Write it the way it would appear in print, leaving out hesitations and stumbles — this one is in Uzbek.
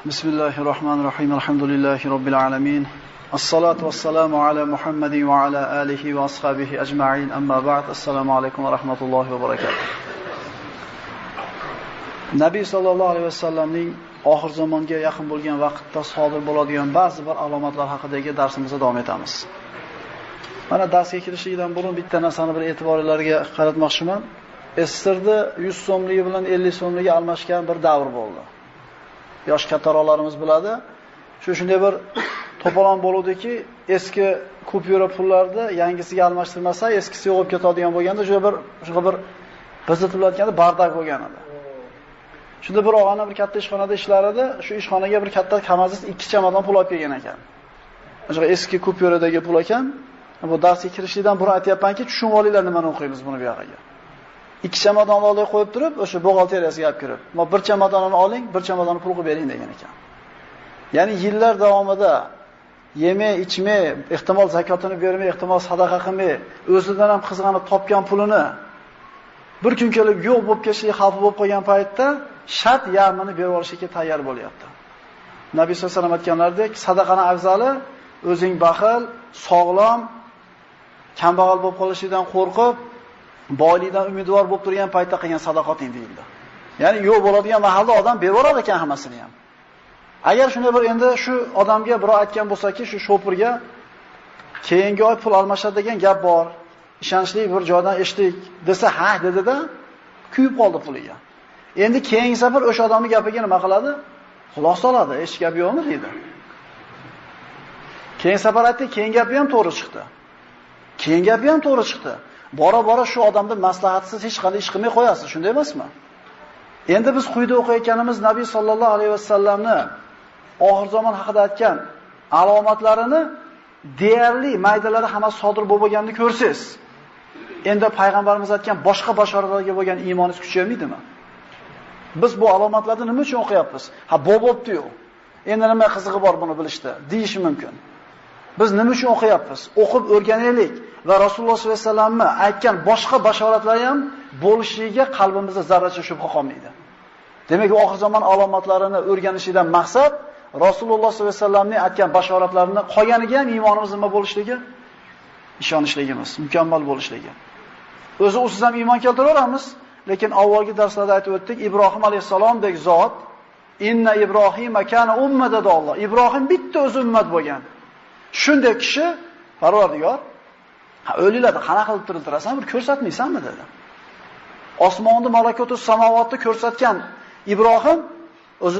Bismillahirrahmanirrahim. Elhamdülillahi Rabbil alamin. As-salatu was-salamu ala Muhammadin ve ala alihi ve ashabihi ecma'in. Amma ba'd. Assalamu alaykum ve rahmatullahi ve berekatuh. Nabiy sallallohu alayhi vasallamning oxir zamonga yaqin bo'lgan vaqtda sodir bo'ladigan ba'zi bir alomatlar haqidagi darsimizda davom etamiz. Mana darsga kirishlikdan burun bitta narsani bir e'tiborlarga qaratmoqchiman. Estirda 100 so'mligi bilan 50 so'mligi almashgan bir davr bo'ldi. Yosh kattaroqlarimiz biladi. Shunday bir to'polon bo'luvdiki, eski kupyura pullarni yangisiga almashtirmasa, eskisi yo'qib ketadigan bo'lganda, shu bir bizitilayotganda bardak bo'lgan edi. Shunda bir og'ani bir katta ishxonada ishlar edi. Shu ishxonaga bir katta kamazis 2 chamadon pul olib kelgan ekan. O'sha eski kupyuradagi pul ekan. Bu darsga kirishlikdan burun aytayapmanki, tushunib olinglar nimani o'qiymiz buni bu yoqqa. 2 chamadonni olib qo'yib turib, o'sha buxgalteriyasiga olib kirib, "Ma bir chamadonni oling, bir chamadonni pul qilib bering" degan ekan. Ya'ni yillar davomida yemay, ichmay, ehtimol zakotini bermay, ehtimol sadaqa qilmay, o'zidan ham qizg'anib topgan pulini bir kun kelib yo'q bo'lib ketishlik xavfi bo'lib qolgan paytda shart yarmini berib olishga tayyor bo'lyapti. Nabiy sollallohu alayhi vasallam aytganlaridek, sadaqaning afzali o'zing baxil, sog'lom, kambag'al bo'lib qolishdan qo'rqib, boylikdan umidvor bo'lib turgan paytda qilgan sadaqating deyildi. Ya'ni yo'q bo'ladigan mahalda odam berib olar ekan hammasini ham. Agar shunday bir endi shu odamga birov aytgan bo'lsa-ki, shu shopirga keyingi oy pul almashadi degan gap bor, ishonchli bir joydan eshitdik desa, "Ha" dedi-da, kuyib qoldi puliga. Endi keyingi safar o'sha odamning gapiga nima qiladi? Xulosa soladi, hech gap yo'qmi deydi. Keyingi safar aytdi, keyingi gapi ham to'g'ri chiqdi. Keyingi gapi ham to'g'ri chiqdi. Bora-bora shu odamni maslahatsiz hech qanday ish qilmay qo'yasiz, shunday emasmi? Endi biz quyida o'qiyotganimiz Nabiy sallallohu alayhi vasallamni oxir zamon haqida aytgan alomatlarini deyarli maydalari hammasi sodir bo'lganini ko'rsiz. Endi payg'ambarimiz aytgan boshqa bashoratlarga bo'lgan iymoningiz kuchayamadimi? Biz bu alomatlarni nima uchun o'qiyapmiz? Ha, bo'pti-yu. Endi nima qizig'i bor buni bilishda, deyish mumkin. Biz nima uchun o'qiyapmiz? O'qib o'rganaylik va Rasululloh sollallohu alayhi vasallamni aytgan boshqa bashoratlar ham bo'lishligiga qalbimizda zarracha shubha qolmaydi. Demak, oxir zamon alomatlarini o'rganishdan maqsad Rasululloh sollallohu alayhi vasallamning aytgan bashoratlarini qolganiga ham iymonimiz nima bo'lishligi, ishonishligimiz, mukammal bo'lishligi. O'zi usiz ham iymon keltiraveramiz, lekin avvalgi darslarda aytib o'tdik, Ibrohim alayhisalomdek zot, inna Ibrohima kana ummatan dedi Alloh. Ibrohim bitta o'zi ummat bo'lgan. Shunday kishi Parvardigor, o'liklarni qanaqa qilib tiriltirasan, bir ko'rsatmaysanmi dedi. Osmonni malakotus samovotni ko'rsatgan Ibrohim o'zi